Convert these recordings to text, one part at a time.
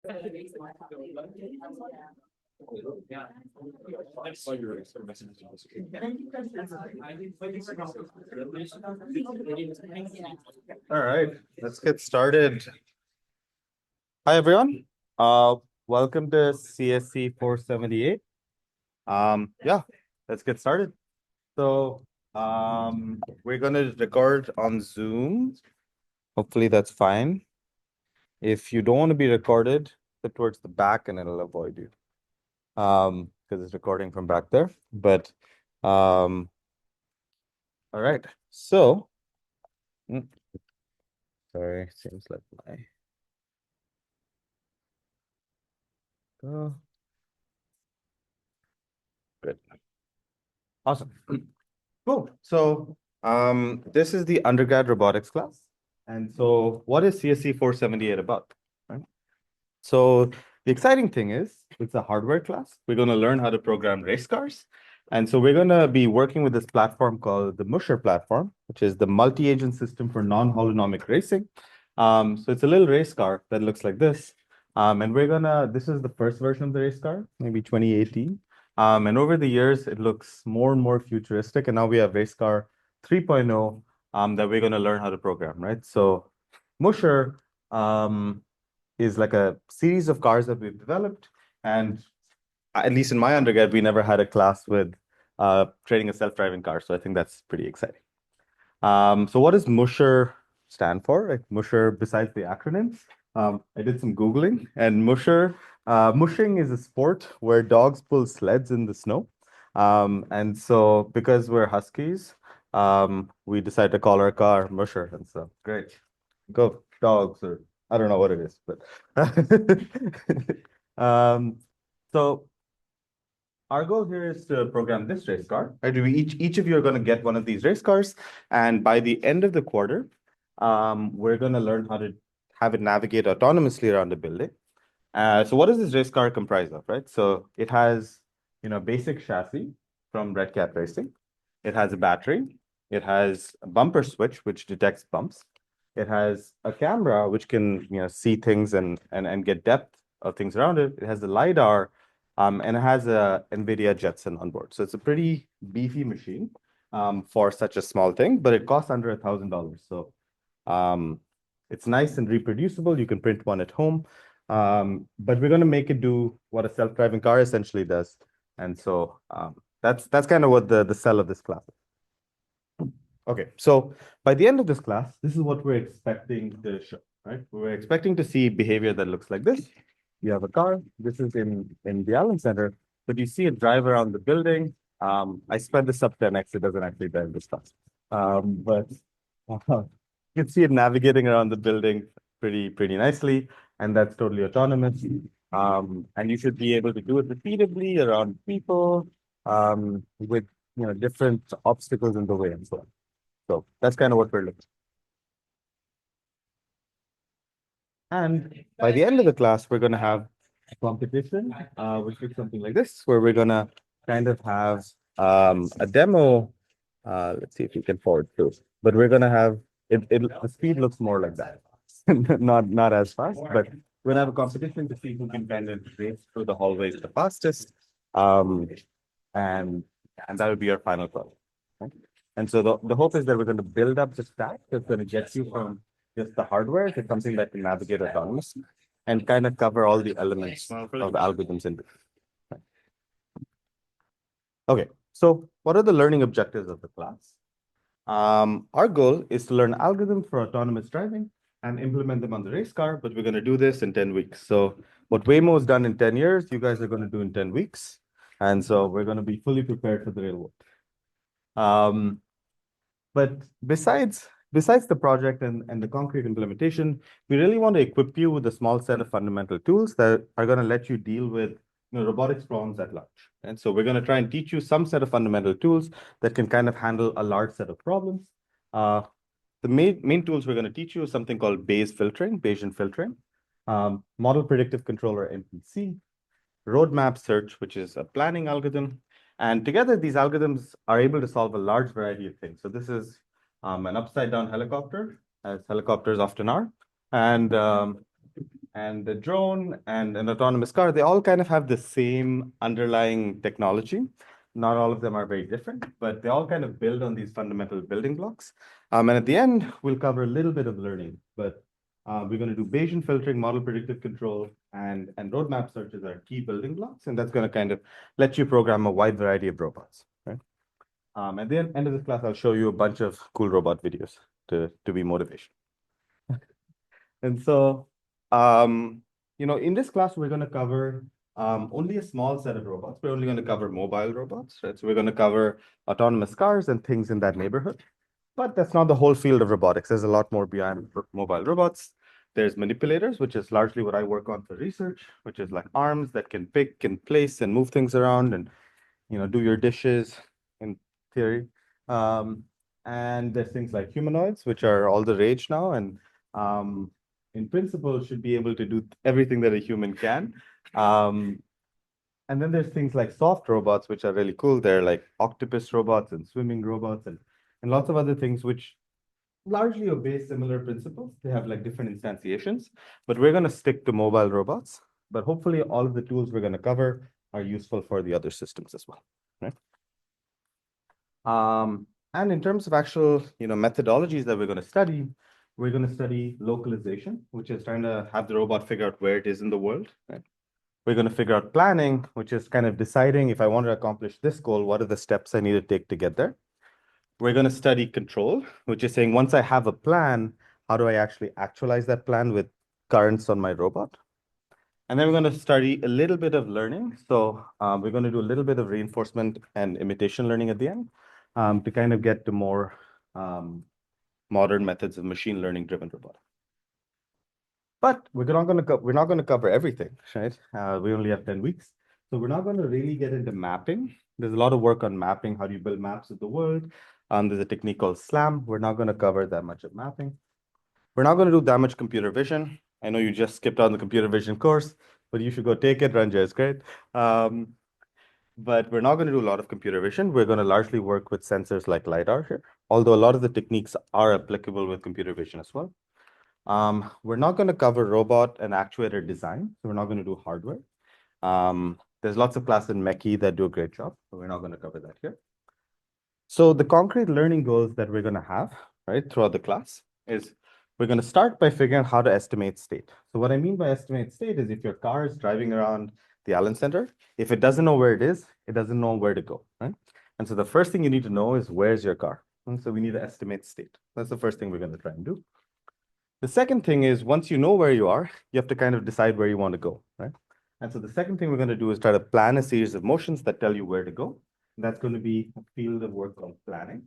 All right, let's get started. Hi, everyone. Welcome to CSE 478. Yeah, let's get started. So, we're going to record on Zoom. Hopefully that's fine. If you don't want to be recorded, sit towards the back and it'll avoid you. Because it's recording from back there. But, all right. So, mm, sorry, seems like my. Oh, good. Awesome. Cool. So, this is the undergrad robotics class. And so what is CSE 478 about? Right? So the exciting thing is it's a hardware class. We're going to learn how to program race cars. And so we're going to be working with this platform called the Musher platform, which is the multi-agent system for non-holonomic racing. So it's a little race car that looks like this. And this is the first version of the race car, maybe 2018. And over the years, it looks more and more futuristic. And now we have race car 3.0 that we're going to learn how to program, right? So Musher is like a series of cars that we've developed. And at least in my undergrad, we never had a class with training a self-driving car. So I think that's pretty exciting. So what does Musher stand for? Like Musher, besides the acronym, I did some Googling, and mushing is a sport where dogs pull sleds in the snow. And so because we're Huskies, we decided to call our car Musher. And so great. Go dogs, or I don't know what it is, but um, so our goal here is to program this race car. Right? Each of you are going to get one of these race cars, and by the end of the quarter, we're going to learn how to have it navigate autonomously around the building. So what does this race car comprise of, right? So it has, basic chassis from Red Cat Racing. It has a battery. It has a bumper switch, which detects bumps. It has a camera, which can, see things and get depth of things around it. It has the LiDAR, and it has a NVIDIA Jetson on board. So it's a pretty beefy machine for such a small thing, but it costs under $1,000. So it's nice and reproducible. You can print one at home. But we're going to make it do what a self-driving car essentially does. And so that's kind of what the sell of this class is. Okay, so by the end of this class, this is what we're expecting to show, right? We're expecting to see behavior that looks like this. You have a car. This is in the Allen Center, but you see it drive around the building. I sped this up 10x. It doesn't actually drive this fast. But you can see it navigating around the building pretty nicely, and that's totally autonomous. And you should be able to do it repeatedly around people with different obstacles in the way and so on. So that's kind of what we're looking. And by the end of the class, we're going to have a competition, which looks something like this, where we're going to kind of have a demo. Let's see if we can forward through. But we're going to have the speed looks more like that, not as fast, but we're going to have a competition to see who can kind of race through the hallways the fastest. And that would be our final product. Okay? And so the hope is that we're going to build up the stack that's going to get you from just the hardware to something that can navigate autonomously and kind of cover all the elements of the algorithms in it. Okay, so what are the learning objectives of the class? Our goal is to learn algorithms for autonomous driving and implement them on the race car, but we're going to do this in 10 weeks. So what Waymo has done in 10 years, you guys are going to do in 10 weeks. And so we're going to be fully prepared for the real world. But besides the project and the concrete implementation, we really want to equip you with a small set of fundamental tools that are going to let you deal with robotics problems at large. And so we're going to try and teach you some set of fundamental tools that can kind of handle a large set of problems. The main tools we're going to teach you is something called Bayesian filtering, model predictive controller MPC, roadmap search, which is a planning algorithm. And together, these algorithms are able to solve a large variety of things. So this is an upside down helicopter, as helicopters often are. And and the drone and an autonomous car, they all kind of have the same underlying technology. Not all of them are very different, but they all kind of build on these fundamental building blocks. And at the end, we'll cover a little bit of learning, but we're going to do Bayesian filtering, model predictive control, and roadmap search as our key building blocks. And that's going to kind of let you program a wide variety of robots, right? At the end of this class, I'll show you a bunch of cool robot videos to be motivation. And so, in this class, we're going to cover only a small set of robots. We're only going to cover mobile robots, right? So we're going to cover autonomous cars and things in that neighborhood. But that's not the whole field of robotics. There's a lot more beyond mobile robots. There's manipulators, which is largely what I work on for research, which is like arms that can pick and place and move things around and, do your dishes in theory. And there's things like humanoids, which are all the rage now. And in principle, should be able to do everything that a human can. And then there's things like soft robots, which are really cool. They're like octopus robots and swimming robots and lots of other things which largely obey similar principles. They have like different instantiations, but we're going to stick to mobile robots. But hopefully all of the tools we're going to cover are useful for the other systems as well, right? And in terms of actual, methodologies that we're going to study, we're going to study localization, which is trying to have the robot figure out where it is in the world, right? We're going to figure out planning, which is kind of deciding if I want to accomplish this goal, what are the steps I need to take to get there? We're going to study control, which is saying once I have a plan, how do I actually actualize that plan with currents on my robot? And then we're going to study a little bit of learning. So we're going to do a little bit of reinforcement and imitation learning at the end to kind of get to more modern methods of machine learning driven robotics. But we're not going to cover everything, right? We only have 10 weeks. So we're not going to really get into mapping. There's a lot of work on mapping. How do you build maps of the world? There's a technique called SLAM. We're not going to cover that much of mapping. We're not going to do that much computer vision. I know you just skipped on the computer vision course, but you should go take it. Ranja is great. But we're not going to do a lot of computer vision. We're going to largely work with sensors like LiDAR here, although a lot of the techniques are applicable with computer vision as well. We're not going to cover robot and actuator design, so we're not going to do hardware. There's lots of classes in Mechie that do a great job, but we're not going to cover that here. So the concrete learning goals that we're going to have, right, throughout the class is we're going to start by figuring out how to estimate state. So what I mean by estimate state is if your car is driving around the Allen Center, if it doesn't know where it is, it doesn't know where to go, right? And so the first thing you need to know is where's your car? And so we need to estimate state. That's the first thing we're going to try and do. The second thing is once you know where you are, you have to kind of decide where you want to go, right? And so the second thing we're going to do is try to plan a series of motions that tell you where to go. And that's going to be a field of work called planning.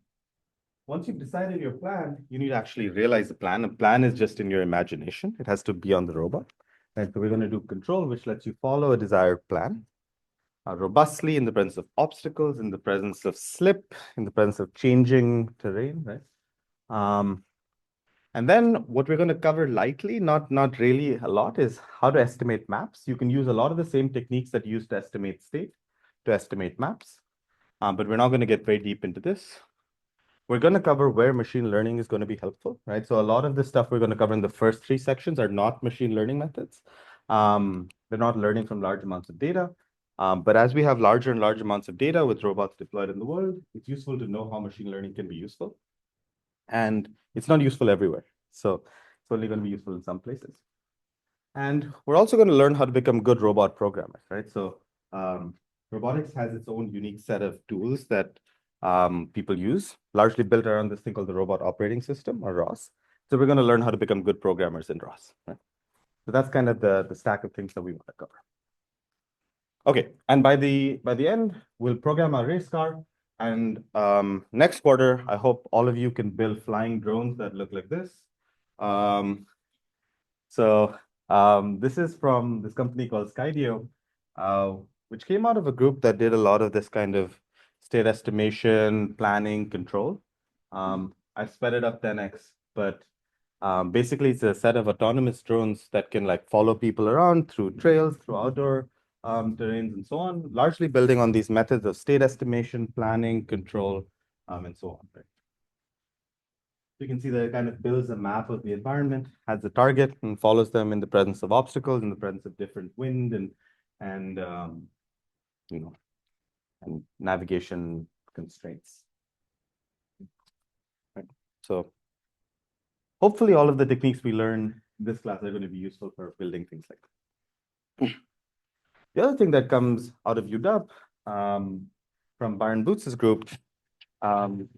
Once you've decided your plan, you need to actually realize the plan. A plan is just in your imagination. It has to be on the robot. And so we're going to do control, which lets you follow a desired plan robustly in the presence of obstacles, in the presence of slip, in the presence of changing terrain, right? And then what we're going to cover lightly, not really a lot, is how to estimate maps. You can use a lot of the same techniques that you use to estimate state to estimate maps, but we're not going to get very deep into this. We're going to cover where machine learning is going to be helpful, right? So a lot of the stuff we're going to cover in the first 3 sections are not machine learning methods. They're not learning from large amounts of data. But as we have larger and larger amounts of data with robots deployed in the world, it's useful to know how machine learning can be useful. And it's not useful everywhere. So it's only going to be useful in some places. And we're also going to learn how to become good robot programmers, right? So robotics has its own unique set of tools that people use, largely built around this thing called the Robot Operating System, or ROS. So we're going to learn how to become good programmers in ROS, right? So that's kind of the stack of things that we want to cover. Okay, and by the end, we'll program our race car. And next quarter, I hope all of you can build flying drones that look like this. This is from this company called Skydio, which came out of a group that did a lot of this kind of state estimation, planning, control. I sped it up 10x, but basically it's a set of autonomous drones that can like follow people around through trails, through outdoor terrains and so on, largely building on these methods of state estimation, planning, control, and so on. Right? You can see that it kind of builds a map of the environment, has a target, and follows them in the presence of obstacles, in the presence of different wind and you know and navigation constraints. Right. So hopefully all of the techniques we learn in this class are going to be useful for building things like that. The other thing that comes out of UW from Byron Boots' group in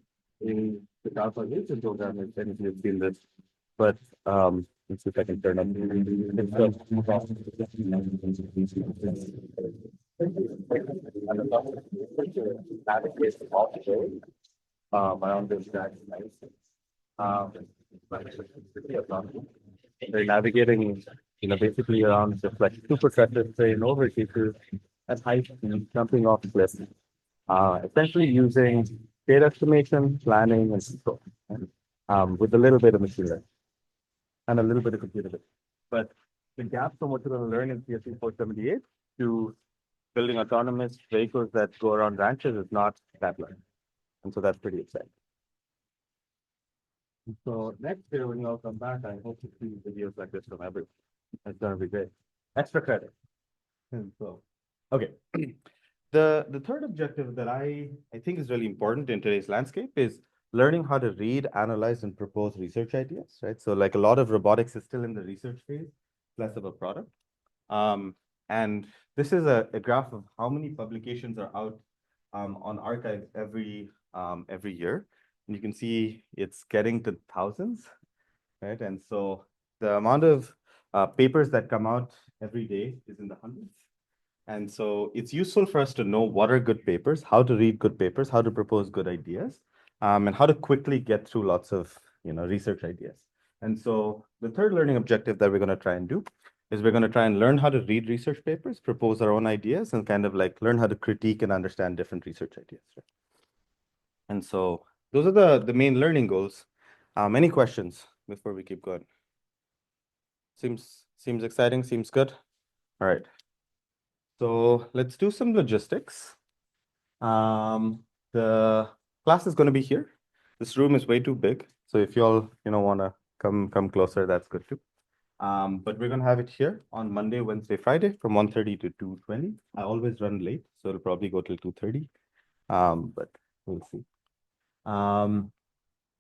the calculation program, I think you've seen this, but let's see if I can turn on. Around this guy. They're navigating, basically around just like super treacherous terrain over cases at height and jumping off cliffs. Essentially using data estimation, planning, and control, with a little bit of machine learning and a little bit of computer vision. But the gap from what you're going to learn in CSE 478 to building autonomous vehicles that go around ranches is not that large. And so that's pretty exciting. So next year, when you all come back, I hope to see videos like this from everyone. It's going to be great. Extra credit. And so, okay. The third objective that I think is really important in today's landscape is learning how to read, analyze, and propose research ideas, right? So like a lot of robotics is still in the research phase, less of a product. And this is a graph of how many publications are out on archive every year. And you can see it's getting to thousands, right? And so the amount of papers that come out every day is in the hundreds. And so it's useful for us to know what are good papers, how to read good papers, how to propose good ideas, and how to quickly get through lots of research ideas. And so the third learning objective that we're going to try and do is we're going to try and learn how to read research papers, propose our own ideas, and kind of like learn how to critique and understand different research ideas. Right? And so those are the main learning goals. Any questions before we keep going? Seems exciting, seems good. All right. So let's do some logistics. The class is going to be here. This room is way too big. So if you all, want to come closer, that's good too. But we're going to have it here on Monday, Wednesday, Friday from 1:30 to 2:20. I always run late, so it'll probably go till 2:30. But we'll see.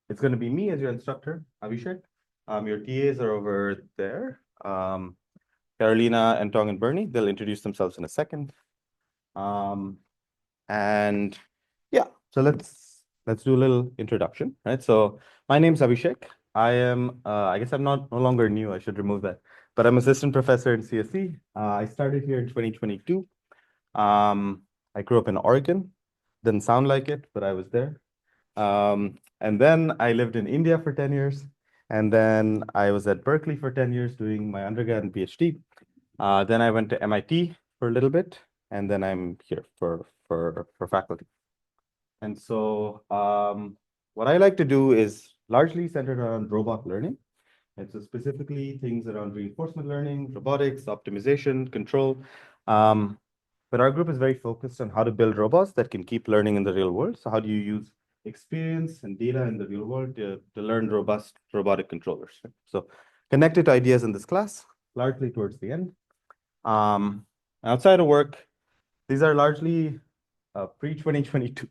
It's going to be me as your instructor, Abhishek. Your TAs are over there. Carolina, Entong, and Bernie. They'll introduce themselves in a second. And yeah, so let's do a little introduction, right? So my name's Abhishek. I am, I guess I'm no longer new. I should remove that. But I'm assistant professor in CSE. I started here in 2022. I grew up in Oregon. Didn't sound like it, but I was there. And then I lived in India for 10 years. And then I was at Berkeley for 10 years doing my undergrad and PhD. Then I went to MIT for a little bit, and then I'm here for faculty. And so what I like to do is largely centered around robot learning. And so specifically things around reinforcement learning, robotics, optimization, control. But our group is very focused on how to build robots that can keep learning in the real world. So how do you use experience and data in the real world to learn robust robotic controllers? So connected to ideas in this class, largely towards the end. Outside of work, these are largely pre-2022,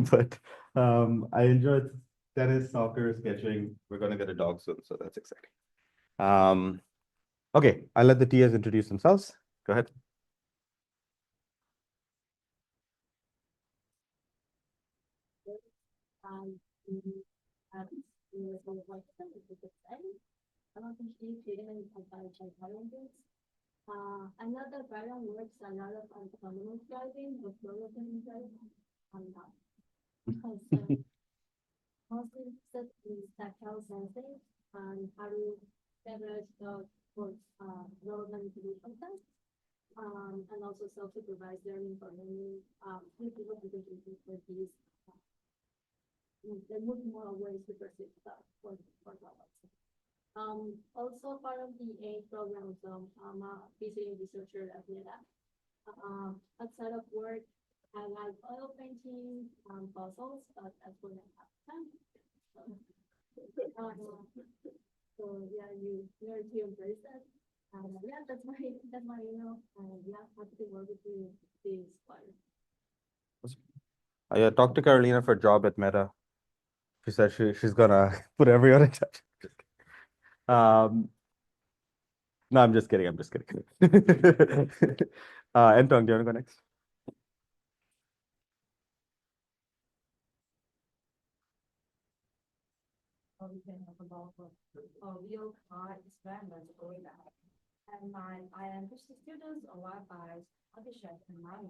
but I enjoyed tennis, soccer, sketching. We're going to get a dog soon, so that's exciting. Okay, I'll let the TAs introduce themselves. Go ahead. I know that Byron works a lot of autonomous driving, but development driving, I'm not. Because mostly set is tactile sensing and how to leverage the for relevant solution tests. And also self-supervised learning for learning, people applications for these, the multimodal ways to perceive stuff for robots. Also part of the A program, so I'm a visiting researcher at NEDA. Outside of work, I like oil painting, puzzles, but that's when I have time. So So yeah, you're a team person. Yeah, that's my yeah, happy to work with you this part. Yeah, talk to Carolina for a job at Meta. She said she's gonna put everyone in touch. No, I'm just kidding. I'm just kidding. Anton, do you want to go next? We can talk about real car experiments going on. And I understand students a lot by audition and money.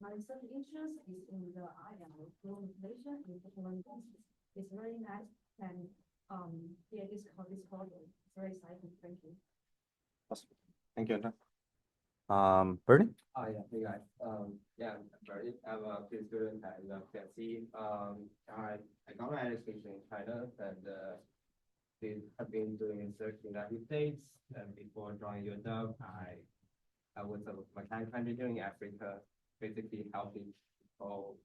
My research interest is in the ion flow inflation and performance. It's very nice and yeah, this project. It's very exciting. Thank you. Awesome. Thank you, Anton. Bernie? Oh, yeah, hey guys. Yeah, I'm Bernie. I'm a PhD student at CSE. I got my education in China and have been doing research in the United States. And before joining UW, I was a mechanical engineer in Africa, basically helping people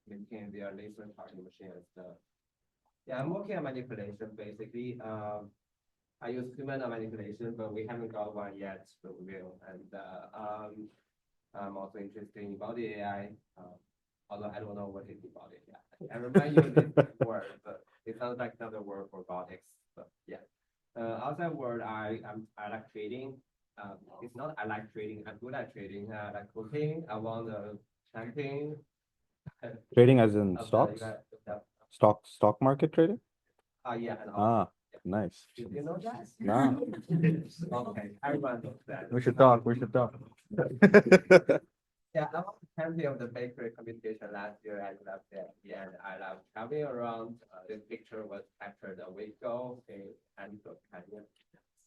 maintain their laser cutting machine and stuff. Yeah, I'm working on manipulation basically. I use human manipulation, but we haven't got one yet, but we will. And I'm also interested in body AI, although I don't know what is the body AI. I remember you this word, but it sounds like another word for robotics. But yeah, outside word, I like trading. It's not I like trading. I'm good at trading. I like cooking. I want the champion. Trading as in of the stocks? US. Stock market trading? Yeah, and Ah, nice. did you know that? No, Okay, everyone knows that. we should talk. We should talk. Yeah, I was champion of the bakery competition last year and left it. Yeah, and I love traveling around. This picture was captured a week ago in Antelope Canyon.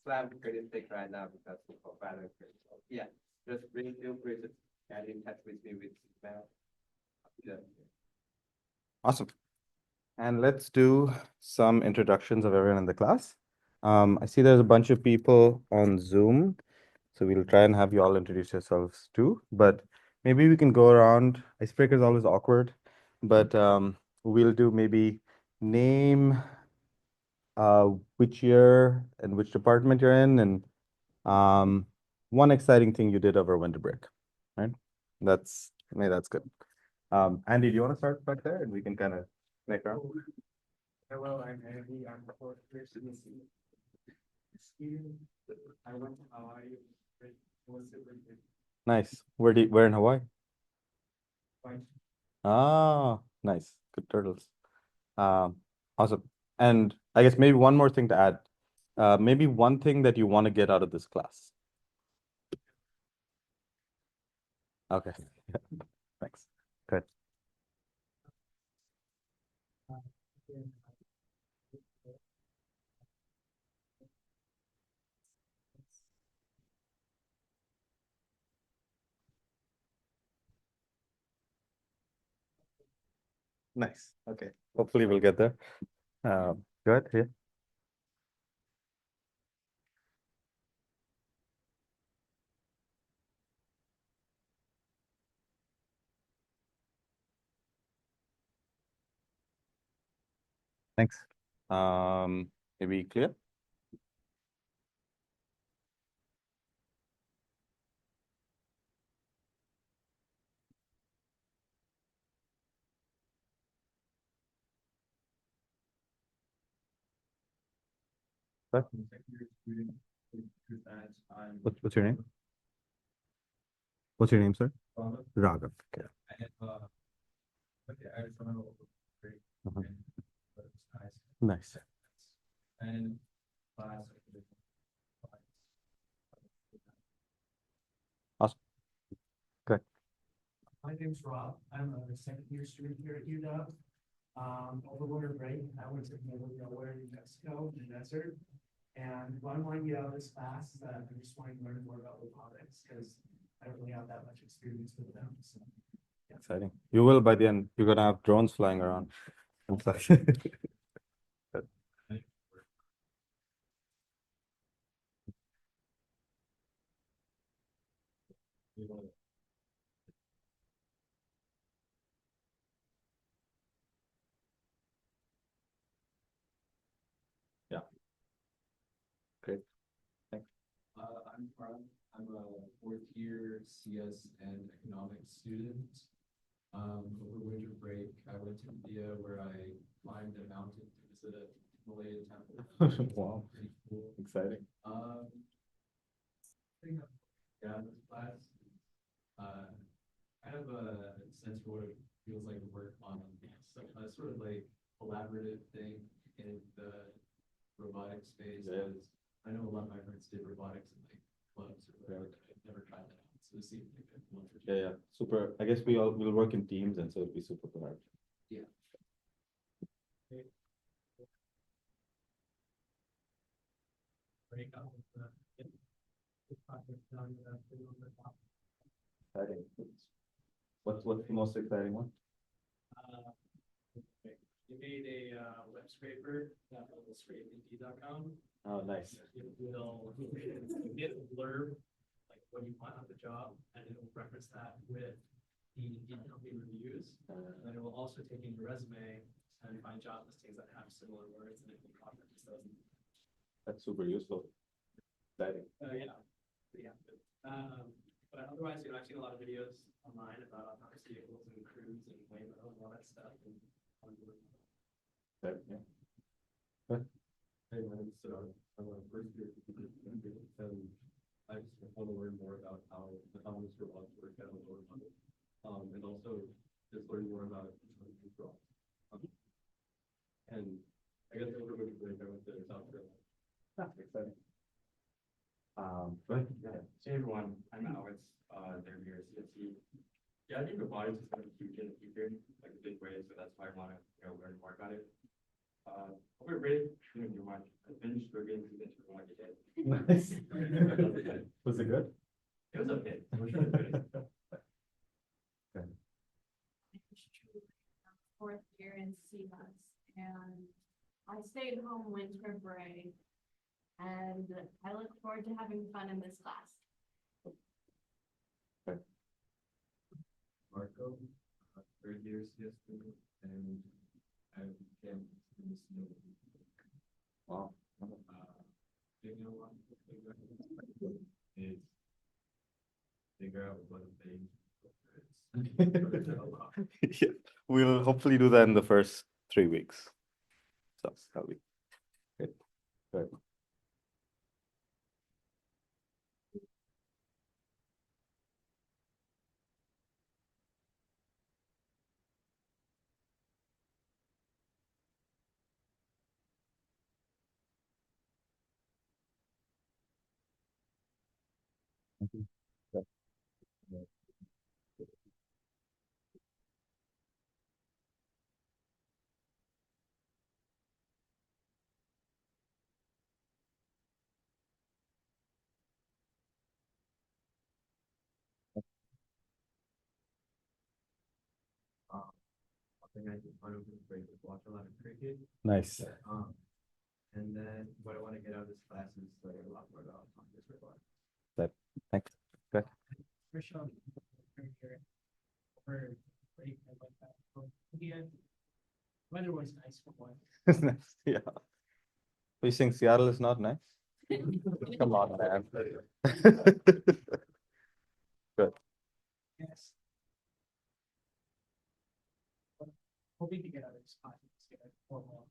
So I'm pretty sick right now because of violence. So yeah, just really feel free to get in touch with me with email. Yeah. Awesome. And let's do some introductions of everyone in the class. I see there's a bunch of people on Zoom, so we'll try and have you all introduce yourselves too. But maybe we can go around. Icebreaker is always awkward, but we'll do maybe name, which year and which department you're in, and one exciting thing you did over winter break, right? Maybe that's good. Andy, do you want to start back there, and we can kind of make our. Hello, I'm Andy. I'm the fourth year student. I went to Hawaii. It was super good. Nice. Where in Hawaii? Fine. Ah, nice. Good turtles. Awesome. And I guess maybe one more thing to add. Maybe one thing that you want to get out of this class. Okay. Thanks. Good. Nice. Okay. Hopefully we'll get there. Good. Yeah. Thanks. Maybe clear? What? What's your name? What's your name, sir? Raghav. Okay. Mhm. Nice. And class. Awesome. Good. My name's Rob. I'm a second year student here at UW. Over winter break, I went to the middle of nowhere in Mexico in the desert. And what I want to get out of this class is that I just want to learn more about robotics because I don't really have that much experience with them. So Exciting. You will by the end. You're gonna have drones flying around. And stuff. I'm Parag. I'm a fourth year CS and economics student. Over winter break, I went to India where I climbed a mountain to visit a Himalayan temple. Wow. Pretty cool. Exciting. Yeah, this class, I have a sense for what it feels like to work on a sort of like collaborative thing in the robotics space. Yeah. I know a lot of my friends did robotics in like clubs or whatever, but I've never tried that out. So it seemed like a fun for Yeah, super. I guess we'll work in teams, and so it'll be super collaborative. Yeah. Break out with the project done with Exciting. What's the most exciting one? You made a web scraper that will scrape Indeed.com. Oh, nice. It will get a blurb, like what you want on the job, and it will reference that with the Indeed company reviews. And then it will also take in your resume and find job listings that have similar words, and it will cross-reference those. That's super useful. Exciting. Yeah. But otherwise, I've seen a lot of videos online about autonomous vehicles and cruise and Waymo and all that stuff. And Yeah. Hey, my name's I'm a first year and I just want to learn more about how autonomous robots work at a lower level. And also just learn more about autonomous robots. And I guess over winter break I went to South Carolina. That's exciting. Hey everyone, I'm Alex, third year CSE. Yeah, I think robotics is going to be huge in the future, like a big way, so that's why I want to learn more about it. Over break, shouldn't do much. I finished reviewing season 2 like a day. Nice. Was it good? It was okay. It was really good. Fourth year in CMUS, and I stayed home winter break, and I look forward to having fun in this class. Marco, third year CS student, and I became in snow. Wow. Big no one is figure out what they Yeah, we'll hopefully do that in the first 3 weeks. So that'll be good. Good. Thing I did fun over the break was watch a lot of cricket. Nice. And then what I want to get out of this class is learn a lot more about this robot. Thanks. Good. for sure. For break and like that. So, yeah. Weather was nice for one. Nice. Yeah. You think Seattle is not nice? Come on, man. Good. Yes. Hoping to get out of this spot. Get a formal.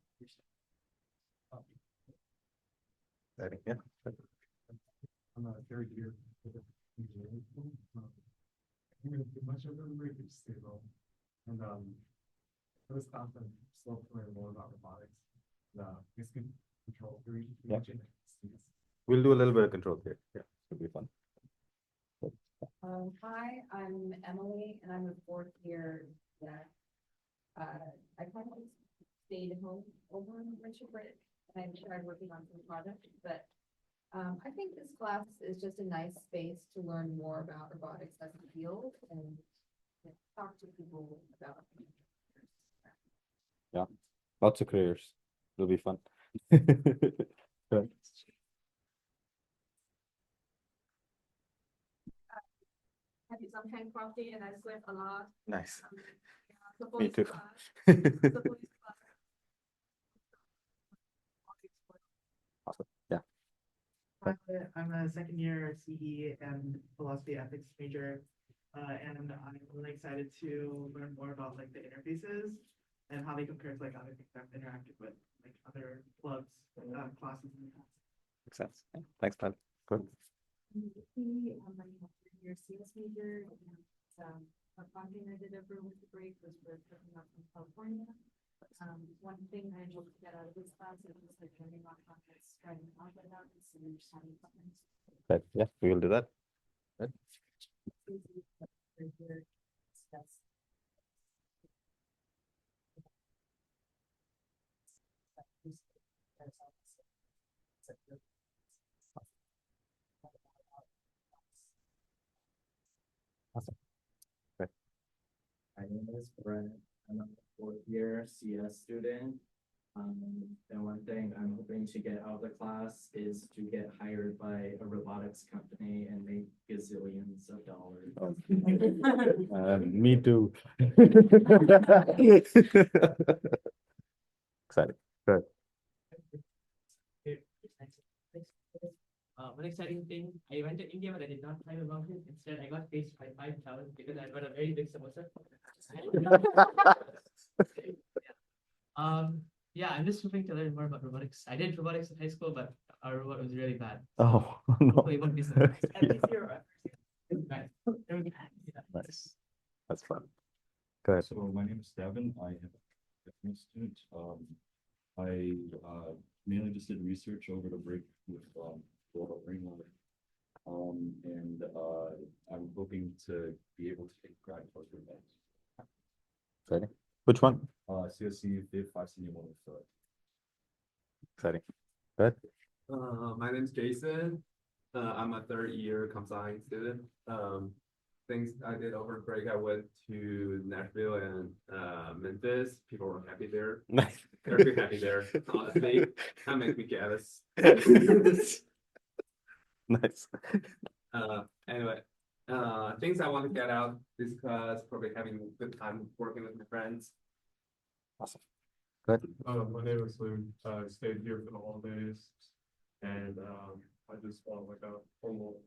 Yeah. I'm a third year. I'm gonna do much of the break is stable. And it was confident, slow to learn more about robotics. This can control theory. Yeah. We'll do a little bit of control here. Yeah, it'll be fun. Hi, I'm Emily, and I'm a fourth year that I kind of stayed home over winter break, and I tried working on some projects, but I think this class is just a nice space to learn more about robotics as a field and talk to people about it. Yeah, lots of careers. It'll be fun. Good. I did some hand crafting and I slept a lot. Nice. The Me police too. class, the police class. Awesome. Yeah. Hi, I'm a second year CE and philosophy ethics major. And I'm really excited to learn more about like the interfaces and how they compare to like other things I've interacted with, like other clubs, classes in the past. Makes sense. Yeah. Thanks, Todd. Good. I'm a your CS major, and a project I did over with the break was with picking up from California. One thing I hope to get out of this class is just like learning about concepts, trying to talk about it, and understanding something. But yeah, we will do that. Good. Awesome. Good. My name is Brett. I'm a fourth year CS student. And one thing I'm hoping to get out of the class is to get hired by a robotics company and make gazillions of dollars. Me too. Exciting. Good. One exciting thing, I went to India, but I did not time about it. Instead, I got faced by 5,000 because I got a very big samosa. Yeah, I'm just hoping to learn more about robotics. I did robotics in high school, but our robot was really bad. Oh, no. Hopefully it won't be so bad. At Yeah. least you're right. Nice. That's fun. Good. So my name is Devin. I am a student. I mainly just did research over the break with robot rainwater. And I'm hoping to be able to take grad course with that. Exciting. Which one? CSE, they have 5 senior models. So Exciting. Good. My name's Jason. I'm a third year comp science student. Things I did over break, I went to Nashville and Memphis. People were happy there. Nice. They're pretty happy there, honestly. That makes me jealous. Nice. Anyway, things I want to get out is because probably having a good time working with my friends. Awesome. Good. my name is Luke. I stayed here for the holidays, and I just want like a formal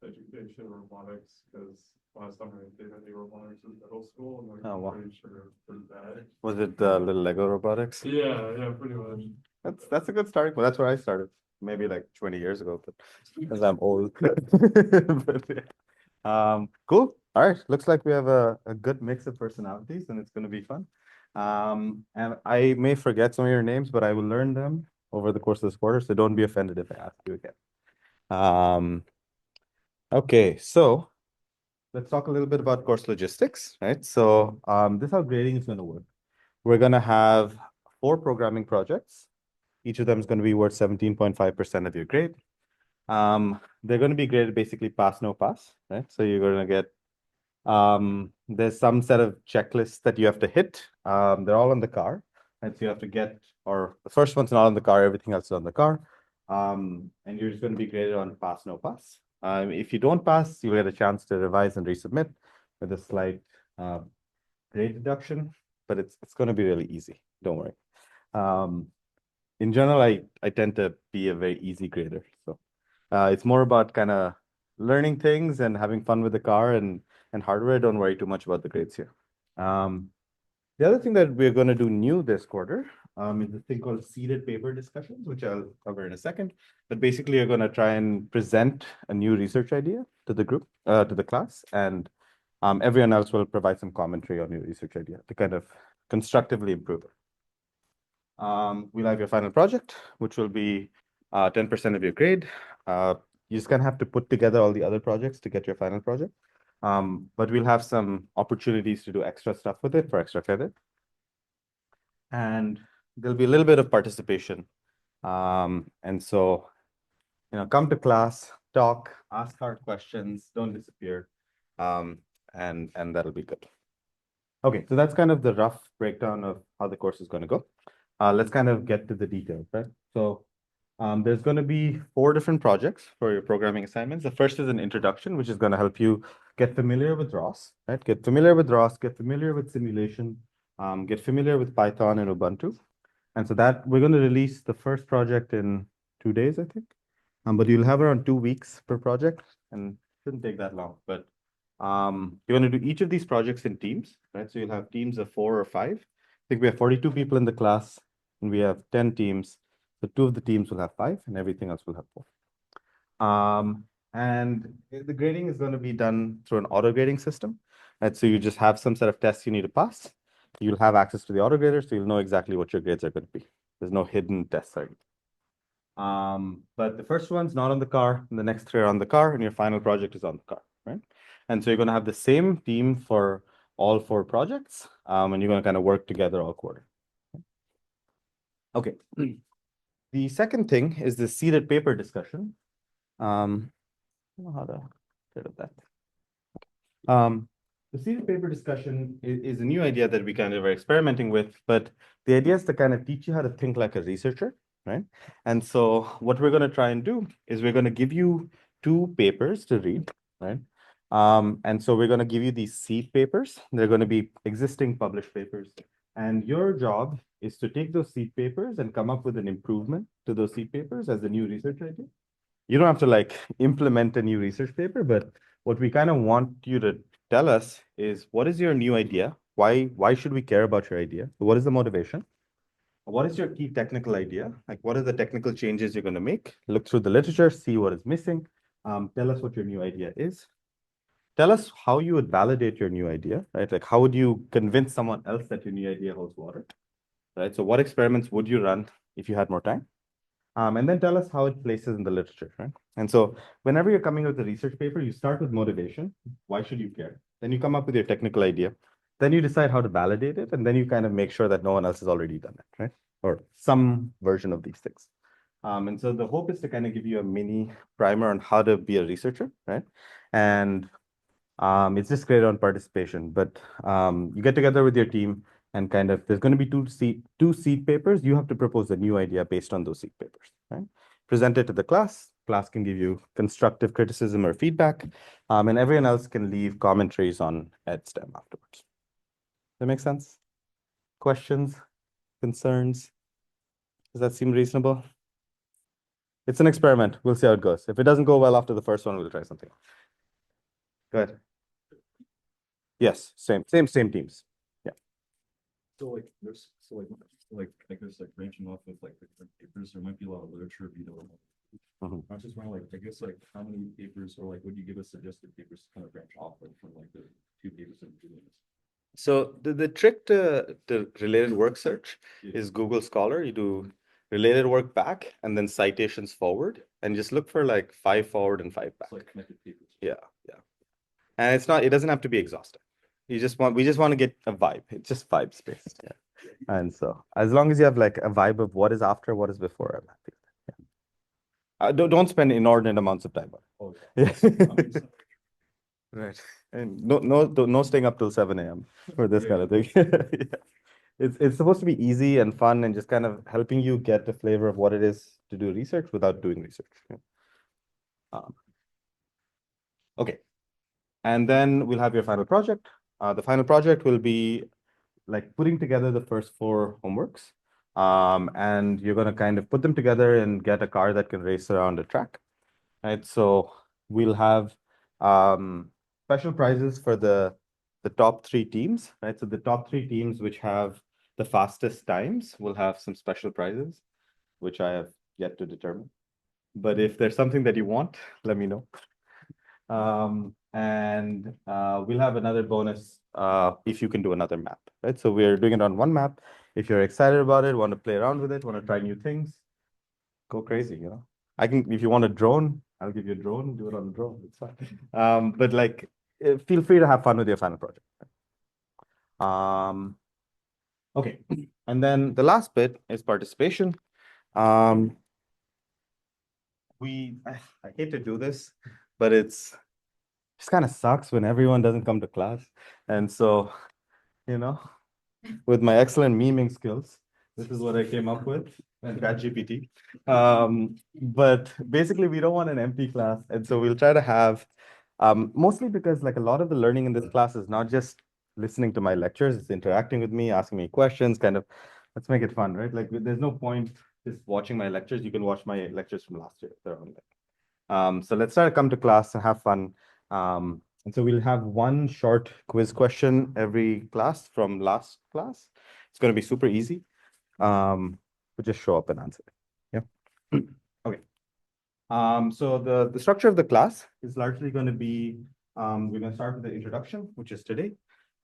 education in robotics because last time I did any robotics in middle school, and Oh, I'm wow. pretty sure it's pretty bad. Was it the little Lego robotics? Yeah, pretty much. That's a good starting point. That's where I started. Maybe like 20 years ago, but because I'm old. But, yeah. Cool. All right. Looks like we have a good mix of personalities and it's going to be fun. And I may forget some of your names, but I will learn them over the course of this quarter. So don't be offended if I ask you again. Okay. So let's talk a little bit about course logistics, right? So this is how grading is going to work. We're going to have 4 programming projects. Each of them is going to be worth 17.5% of your grade. They're going to be graded basically pass, no pass, right? So you're going to get, there's some set of checklists that you have to hit. They're all on the car, and so you have to get, or the first one's not on the car, everything else is on the car. And you're just going to be graded on pass, no pass. If you don't pass, you get a chance to revise and resubmit with a slight grade deduction, but it's going to be really easy. Don't worry. In general, I tend to be a very easy grader. So it's more about kind of learning things and having fun with the car and hardware. Don't worry too much about the grades here. The other thing that we're going to do new this quarter is this thing called seeded paper discussions, which I'll cover in a second. But basically, you're going to try and present a new research idea to the group, to the class, and everyone else will provide some commentary on your research idea to kind of constructively improve it. We'll have your final project, which will be 10% of your grade. You just kind of have to put together all the other projects to get your final project. But we'll have some opportunities to do extra stuff with it for extra credit. And there'll be a little bit of participation. And so, come to class, talk, ask hard questions, don't disappear. And that'll be good. Okay, so that's kind of the rough breakdown of how the course is going to go. Let's kind of get to the details, right? So there's going to be 4 different projects for your programming assignments. The first is an introduction, which is going to help you get familiar with ROS, right? Get familiar with ROS, get familiar with simulation, get familiar with Python and Ubuntu. And so that we're going to release the first project in 2 days, I think. But you'll have around 2 weeks per project and shouldn't take that long, but you're going to do each of these projects in teams, right? So you'll have teams of 4 or 5. I think we have 42 people in the class and we have 10 teams. So 2 of the teams will have 5 and everything else will have 4. And the grading is going to be done through an auto grading system. Right? So you just have some set of tests you need to pass. You'll have access to the auto grader, so you'll know exactly what your grades are going to be. There's no hidden tests. But the first one's not on the car, and the next 3 are on the car, and your final project is on the car, right? And so you're going to have the same team for all 4 projects, and you're going to kind of work together all quarter. Okay. The second thing is the seated paper discussion. I don't know how to get rid of that. The seated paper discussion is a new idea that we kind of are experimenting with, but the idea is to kind of teach you how to think like a researcher, right? And so what we're going to try and do is we're going to give you 2 papers to read, right? And so we're going to give you these seed papers. They're going to be existing published papers. And your job is to take those seed papers and come up with an improvement to those seed papers as a new research idea. You don't have to like implement a new research paper, but what we kind of want you to tell us is what is your new idea? Why should we care about your idea? What is the motivation? What is your key technical idea? Like, what are the technical changes you're going to make? Look through the literature, see what is missing. Tell us what your new idea is. Tell us how you would validate your new idea, right? Like, how would you convince someone else that your new idea holds water, right? So what experiments would you run if you had more time? And then tell us how it places in the literature, right? And so whenever you're coming with a research paper, you start with motivation. Why should you care? Then you come up with your technical idea. Then you decide how to validate it. And then you kind of make sure that no one else has already done it, right? Or some version of these things. And so the hope is to kind of give you a mini primer on how to be a researcher, right? And it's just great on participation, but you get together with your team and kind of, there's going to be two seed papers. You have to propose a new idea based on those seed papers, right? Present it to the class. Class can give you constructive criticism or feedback, and everyone else can leave commentaries on EdSTEM afterwards. Does that make sense? Questions, concerns? Does that seem reasonable? It's an experiment. We'll see how it goes. If it doesn't go well after the first one, we'll try something. Go ahead. Yes, same teams. So I guess like branching off with like different papers, there might be a lot of literature you don't know. I was just wondering, like, I guess like how many papers or like would you give us suggested papers to kind of branch off of from like the 2 papers that we're doing this? So the trick to related work search is Google Scholar. You do related work back and then citations forward, and just look for like 5 forward and 5 back. It's like connected papers. Yeah. And it doesn't have to be exhaustive. We just want to get a vibe. It's just vibe space. Yeah. And so as long as you have like a vibe of what is after, what is before, I'm happy. Yeah. Don't spend inordinate amounts of time on it. Yeah. Right. And no staying up till 7 a.m. for this kind of thing. Yeah. It's supposed to be easy and fun and just kind of helping you get the flavor of what it is to do research without doing research. Yeah. Okay. And then we'll have your final project. The final project will be like putting together the first 4 homeworks. And you're going to kind of put them together and get a car that can race around a track. Right. So we'll have special prizes for the top 3 teams. Right. So the top 3 teams which have the fastest times will have some special prizes, which I have yet to determine. But if there's something that you want, let me know. And we'll have another bonus if you can do another map, right? So we're doing it on 1 map. If you're excited about it, want to play around with it, want to try new things, go crazy, you know. If you want a drone, I'll give you a drone, do it on a drone, it's fine. But like, feel free to have fun with your final project. Okay, and then the last bit is participation. I hate to do this, but it's just kind of sucks when everyone doesn't come to class. And so, you know, with my excellent memeing skills, this is what I came up with and ChatGPT. But basically, we don't want an empty class. And so we'll try to have, mostly because like a lot of the learning in this class is not just listening to my lectures, it's interacting with me, asking me questions, kind of, let's make it fun, right? Like there's no point just watching my lectures. You can watch my lectures from last year. They're on So let's try to come to class and have fun. And so we'll have one short quiz question every class from last class. It's going to be super easy. But just show up and answer. Yeah. Okay. So the structure of the class is largely going to be, we're going to start with the introduction, which is today.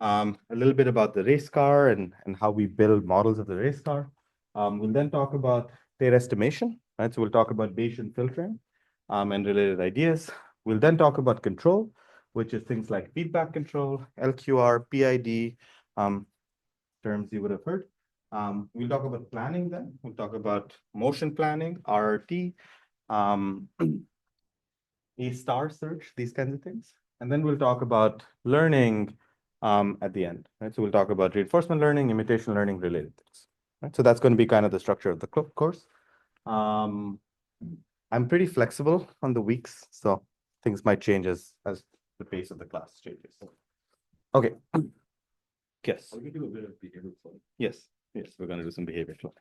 A little bit about the race car and how we build models of the race car. We'll then talk about state estimation, right? So we'll talk about Bayesian filtering and related ideas. We'll then talk about control, which is things like feedback control, LQR, PID, terms you would have heard. We'll talk about planning then. We'll talk about motion planning, RRT, A star search, these kinds of things. And then we'll talk about learning at the end, right? So we'll talk about reinforcement learning, imitation learning, related things. Right? So that's going to be kind of the structure of the course. I'm pretty flexible on the weeks, so things might change as the pace of the class changes. Okay. Yes. We can do a bit of behavior flow. Yes, we're going to do some behavior flow.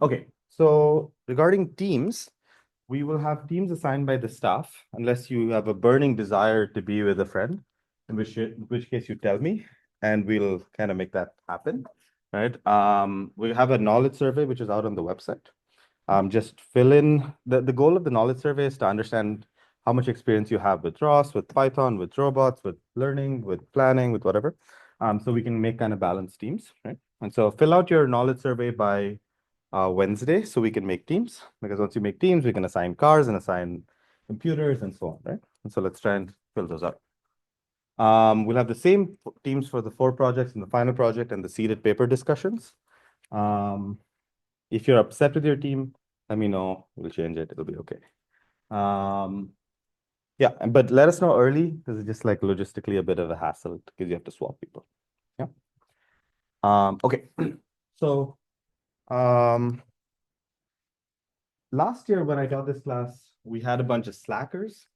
Okay, so regarding teams, we will have teams assigned by the staff unless you have a burning desire to be with a friend, in which case you tell me, and we'll kind of make that happen, right? We have a knowledge survey, which is out on the website. Just fill in, the goal of the knowledge survey is to understand how much experience you have with ROS, with Python, with robots, with learning, with planning, with whatever. So we can make kind of balanced teams, right? And so fill out your knowledge survey by Wednesday so we can make teams, because once you make teams, we can assign cars and assign computers and so on, right? And so let's try and fill those up. We'll have the same teams for the 4 projects and the final project and the seeded paper discussions. If you're upset with your team, let me know. We'll change it. It'll be okay. Yeah, but let us know early because it's just like logistically a bit of a hassle because you have to swap people. Yeah. Okay. So last year when I taught this class, we had a bunch of slackers,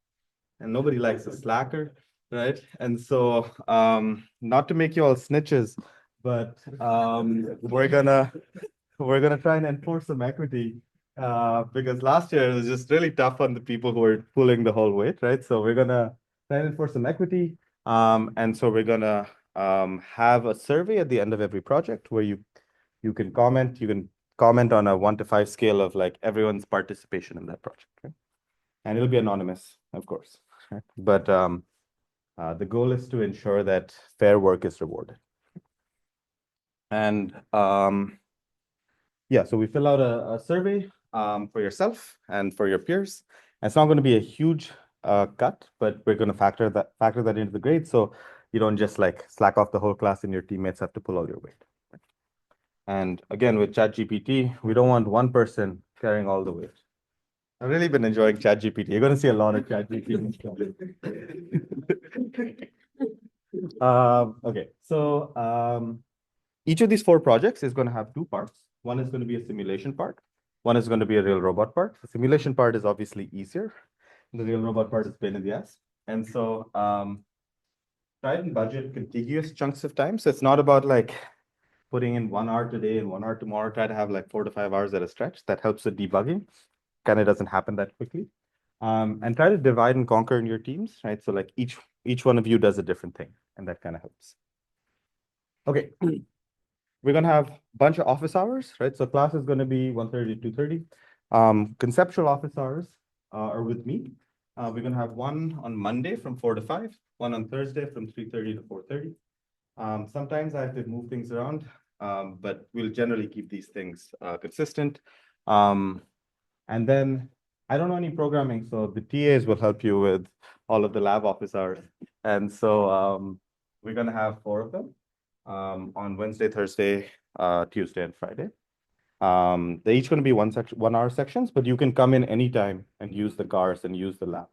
and nobody likes a slacker, right? And so not to make you all snitches, but we're gonna try and enforce some equity because last year it was just really tough on the people who were pulling the whole weight, right? So we're gonna try and enforce some equity, and so we're gonna have a survey at the end of every project where you can comment. You can comment on a 1 to 5 scale of like everyone's participation in that project, right? And it'll be anonymous, of course, right? But the goal is to ensure that fair work is rewarded. And yeah, so we fill out a survey for yourself and for your peers. And it's not going to be a huge cut, but we're going to factor that into the grade, so you don't just like slack off the whole class and your teammates have to pull all your weight. And again, with ChatGPT, we don't want one person carrying all the weight. I've really been enjoying ChatGPT. You're going to see a lot of ChatGPT. Okay, so each of these 4 projects is going to have 2 parts. One is going to be a simulation part. One is going to be a real robot part. The simulation part is obviously easier. The real robot part is pain in the ass. And so try and budget contiguous chunks of time. So it's not about like putting in 1 hour today and 1 hour tomorrow. Try to have like 4 to 5 hours at a stretch. That helps with debugging. Kind of doesn't happen that quickly. And try to divide and conquer in your teams, right? So like each one of you does a different thing, and that kind of helps. Okay. We're going to have a bunch of office hours, right? So class is going to be 1:30 to 2:30. Conceptual office hours are with me. We're going to have one on Monday from 4 to 5, one on Thursday from 3:30 to 4:30. Sometimes I have to move things around, but we'll generally keep these things consistent. And then I don't know any programming, so the TAs will help you with all of the lab office hours. And so we're going to have 4 of them on Wednesday, Thursday, Tuesday, and Friday. They're each going to be 1 hour sections, but you can come in anytime and use the cars and use the lab.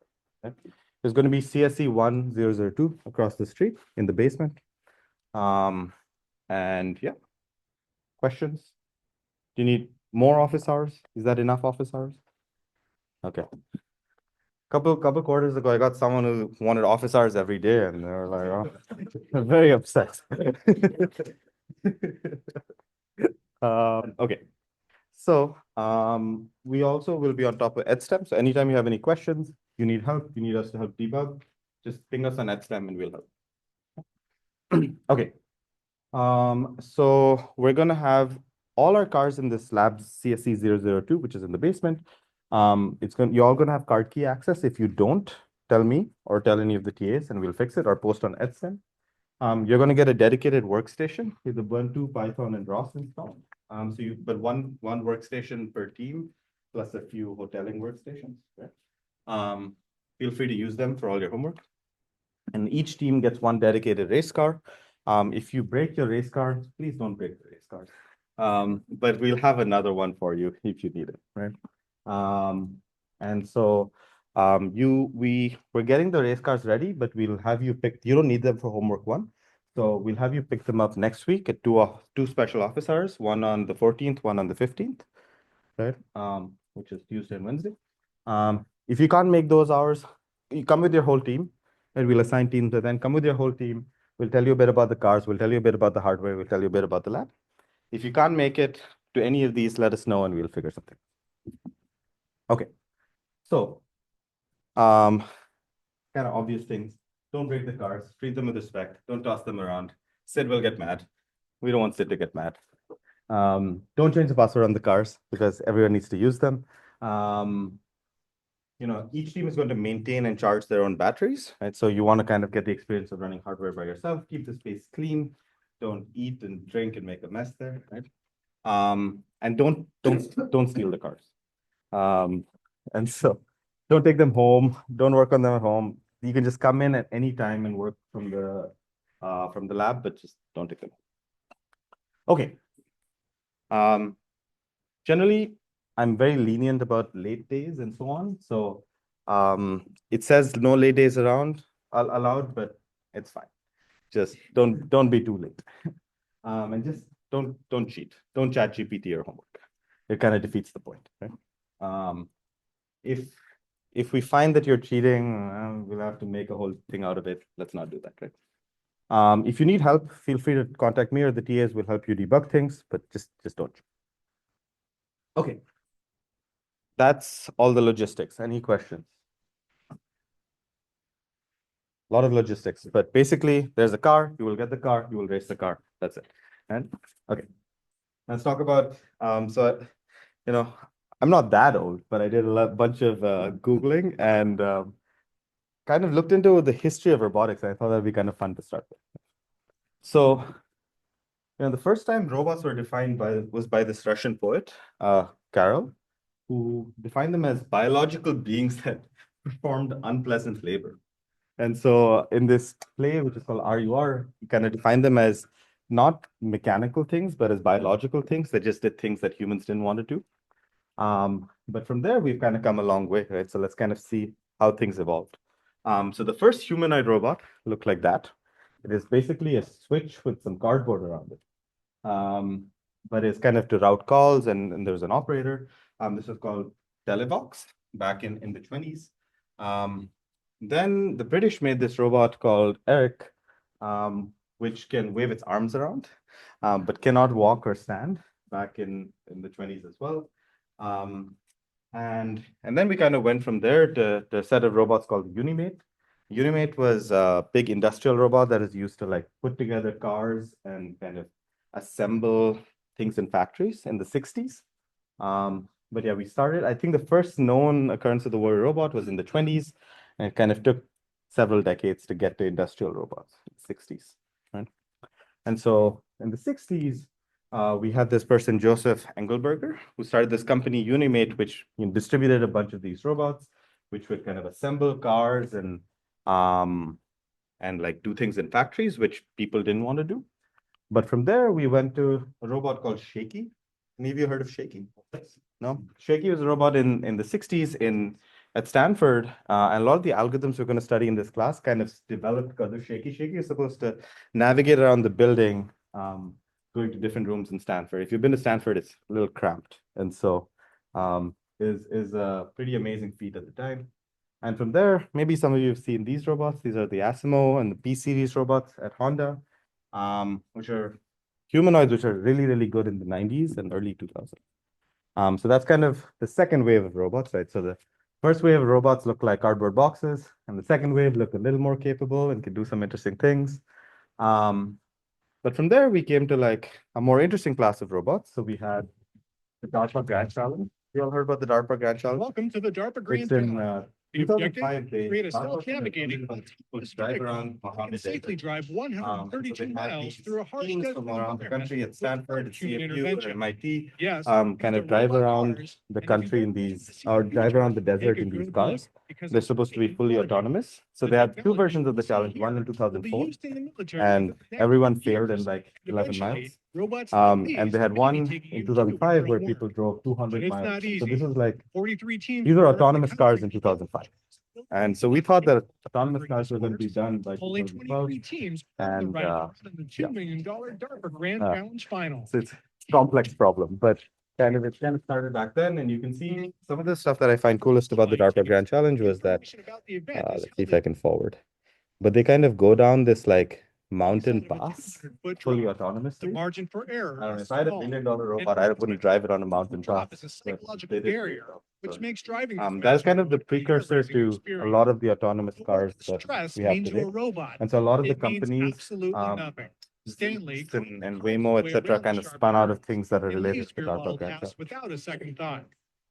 Okay? There's going to be CSE 1002 across the street in the basement. And yeah, questions? Do you need more office hours? Is that enough office hours? Okay. Couple quarters ago, I got someone who wanted office hours every day, and they were like, "Oh, very upset." Okay, so We also will be on top of EdStem. So anytime you have any questions, you need help, you need us to help debug, just ping us on EdStem and we'll help. Okay. So we're gonna have all our cars in this lab CSE 002, which is in the basement. You're all gonna have card key access. If you don't, tell me or tell any of the TAs and we'll fix it or post on EdStem. You're gonna get a dedicated workstation with the Ubuntu, Python, and ROS installed. But one workstation per team, plus a few hoteling workstations. Right? Feel free to use them for all your homework. And each team gets one dedicated race car. If you break your race car, please don't break the race car. But we'll have another one for you if you need it, right? And so we're getting the race cars ready, but we'll have you pick. You don't need them for homework one. So we'll have you pick them up next week at two special office hours, one on the 14th, one on the 15th, right? Which is Tuesday and Wednesday. If you can't make those hours, you come with your whole team, and we'll assign teams, and then come with your whole team. We'll tell you a bit about the cars, we'll tell you a bit about the hardware, we'll tell you a bit about the lab. If you can't make it to any of these, let us know and we'll figure something. Okay. So, kind of obvious things. Don't break the cars, treat them with respect, don't toss them around. Sid will get mad. We don't want Sid to get mad. Don't change the password on the cars because everyone needs to use them. Each team is going to maintain and charge their own batteries, right? So you want to kind of get the experience of running hardware by yourself, keep the space clean, don't eat and drink and make a mess there, right? And don't steal the cars. And so don't take them home, don't work on them at home. You can just come in at any time and work from the lab, but just don't take them home. Okay. Generally, I'm very lenient about late days and so on. So it says no late days allowed, but it's fine. Just don't be too late. And just don't cheat. Don't chat GPT your homework. It kind of defeats the point, right? If we find that you're cheating, we'll have to make a whole thing out of it. Let's not do that, right? If you need help, feel free to contact me or the TAs will help you debug things, but just don't. Okay. That's all the logistics. Any questions? A lot of logistics, but basically there's a car, you will get the car, you will race the car. That's it. And okay, let's talk about, I'm not that old, but I did a bunch of Googling and kind of looked into the history of robotics. I thought that'd be kind of fun to start with. So, the first time robots were defined was by this Russian poet, Karol, who defined them as biological beings that performed unpleasant labor. And so in this play, which is called RUR, you kind of define them as not mechanical things, but as biological things that just did things that humans didn't want to do. But from there, we've kind of come a long way, right? So let's kind of see how things evolved. So the first humanoid robot looked like that. It is basically a switch with some cardboard around it. But it's kind of to route calls, and there's an operator. This was called Televox back in the 20s. Then the British made this robot called Eric, which can wave its arms around, but cannot walk or stand back in the 20s as well. And then we kind of went from there to a set of robots called Unimate. Unimate was a big industrial robot that is used to like put together cars and kind of assemble things in factories in the 60s. But yeah, I think the first known occurrence of the word robot was in the 20s, and it kind of took several decades to get to industrial robots in the 60s, right? And so in the 60s, we had this person, Joseph Engelberger, who started this company, Unimate, which distributed a bunch of these robots, which would kind of assemble cars and like do things in factories, which people didn't want to do. But from there, we went to a robot called Shaky. Any of you heard of Shaky? No? Shaky was a robot in the 60s at Stanford. And a lot of the algorithms we're going to study in this class kind of developed because of Shaky. Shaky is supposed to navigate around the building, going to different rooms in Stanford. If you've been to Stanford, it's a little cramped. And so is a pretty amazing feat at the time. And from there, maybe some of you have seen these robots. These are the Asimo and the P-series robots at Honda, which are humanoids, which are really, really good in the 90s and early 2000s. So that's kind of the second wave of robots, right? So the first wave of robots look like cardboard boxes, and the second wave look a little more capable and can do some interesting things. But from there, we came to like a more interesting class of robots. So we had the DARPA Grand Challenge. You all heard about the DARPA Grand Challenge? Welcome to the DARPA Grand It's in Challenge. The objective, 2005, they create a DARPA self-navigating was drive around and Mohammed safely Desert. drive So 132 they had miles these through a harsh teams desert from around the environment country at with Stanford, at human CFU, at intervention. MIT, Yes, kind these of are drive robot around cars, the and if you country go in to these, see or the drive around the future, desert take a in these good cars. look, because They're it's supposed to be really fully important. autonomous. So The they had two technology versions of the you see challenge, one in here will be 2004, used in the military and for the next everyone few failed in years. like And 11 eventually, miles. robots like And these they had may be one taking in you to where 2005 you where want. people drove 200 But it's miles. not So easy. this is like, 43 teams. these from are around the autonomous cars in country 2005. And so we thought that autonomous cars were going to be done by Only 2012. 23 teams earned the And right to run in the yeah. $2 million DARPA Grand Uh, Challenge final. So it's a complex problem, but it kind of started back then. And you can see some of the stuff that I find coolest about the DARPA Grand Challenge was that, Information about the event is let's see if held I can forward. But they kind of go down this like mountain pass, 200-foot fully drop. The autonomously. margin for error I don't know, is if I had $1 small. million robot, I wouldn't drive it on a mountain Drop pass. is a but psychological they did barrier, so. which makes driving. That's kind of the precursor to a lot of the autonomous cars that stress we have mean to today. a robot. And so a lot of the It means companies, absolutely nothing. Stanley and Waymo, etc., kind of spun out of things that are related to the DARPA Grand Challenge. without a second thought.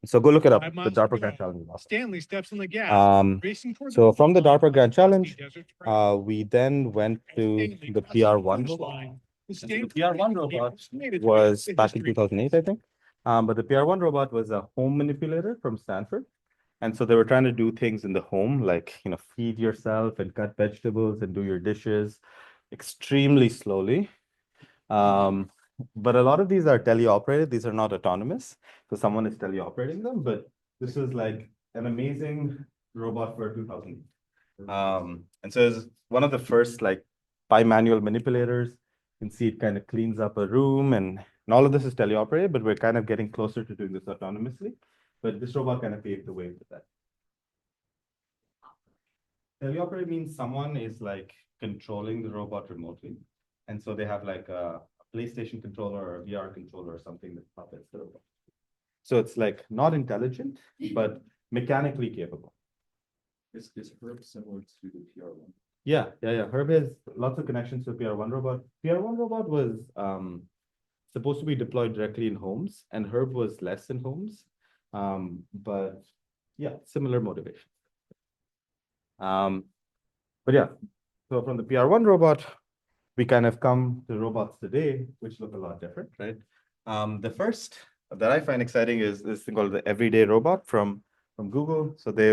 So go look it up. 5 The miles to DARPA go. Grand Challenge is awesome. Stanley steps on the gas. Racing toward So the from the finish line DARPA Grand on a Challenge, desert track. we then went to Stanley the crosses PR1 finish robot. line. And so the PR1 robot Made it to was the back in history 2008, I think. But the PR1 robot was a home manipulator from Stanford. And so they were trying to do things in the home, like, feed yourself and cut vegetables and do your dishes extremely slowly. But a lot of these are teleoperated. These are not autonomous. So someone is teleoperating them, but this is like an amazing robot for 2000. And so it's one of the first like bimanual manipulators. You can see it kind of cleans up a room and all of this is teleoperated, but we're kind of getting closer to doing this autonomously. But this robot kind of paved the way with that. Teleoperated means someone is like controlling the robot remotely. And so they have like a PlayStation controller or a VR controller or something that puppets the robot. So it's like not intelligent, but mechanically capable. Is Herb similar to the PR1? Yeah. Herb has lots of connections to PR1 robot. PR1 robot was supposed to be deployed directly in homes, and Herb was less in homes. But yeah, similar motivation. But yeah, so from the PR1 robot, we kind of come to robots today, which look a lot different, right? The first that I find exciting is this thing called the Everyday Robot from Google. So they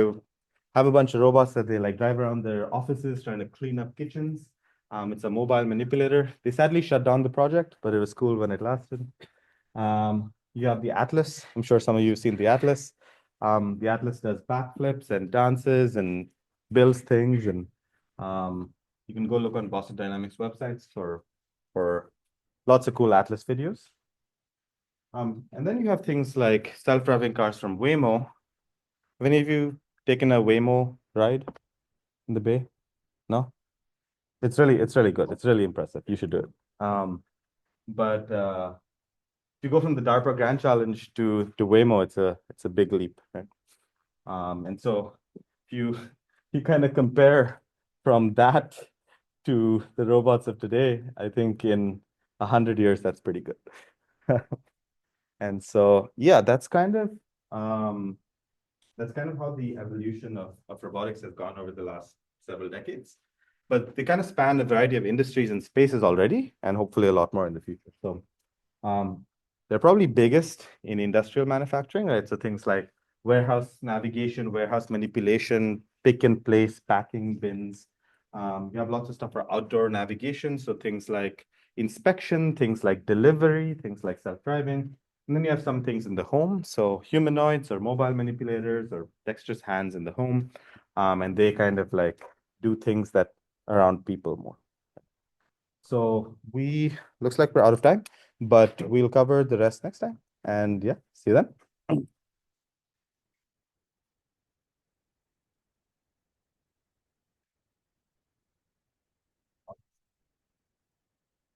have a bunch of robots that they like drive around their offices trying to clean up kitchens. It's a mobile manipulator. They sadly shut down the project, but it was cool when it lasted. You have the Atlas. I'm sure some of you have seen the Atlas. The Atlas does backflips and dances and builds things. And you can go look on Boston Dynamics websites for lots of cool Atlas videos. And then you have things like self-driving cars from Waymo. Have any of you taken a Waymo ride in the Bay? No? It's really good. It's really impressive. You should do it. But if you go from the DARPA Grand Challenge to Waymo, it's a big leap, right? And so if you kind of compare from that to the robots of today, I think in 100 years, that's pretty good. And so, yeah, that's kind of how the evolution of robotics has gone over the last several decades. But they kind of span a variety of industries and spaces already, and hopefully a lot more in the future. So they're probably biggest in industrial manufacturing, right? So things like warehouse navigation, warehouse manipulation, pick and place, packing bins. You have lots of stuff for outdoor navigation. So things like inspection, things like delivery, things like self-driving. And then you have some things in the home. So humanoids or mobile manipulators or dexterous hands in the home. And they kind of like do things that around people more. So looks like we're out of time, but we'll cover the rest next time. And yeah, see you then.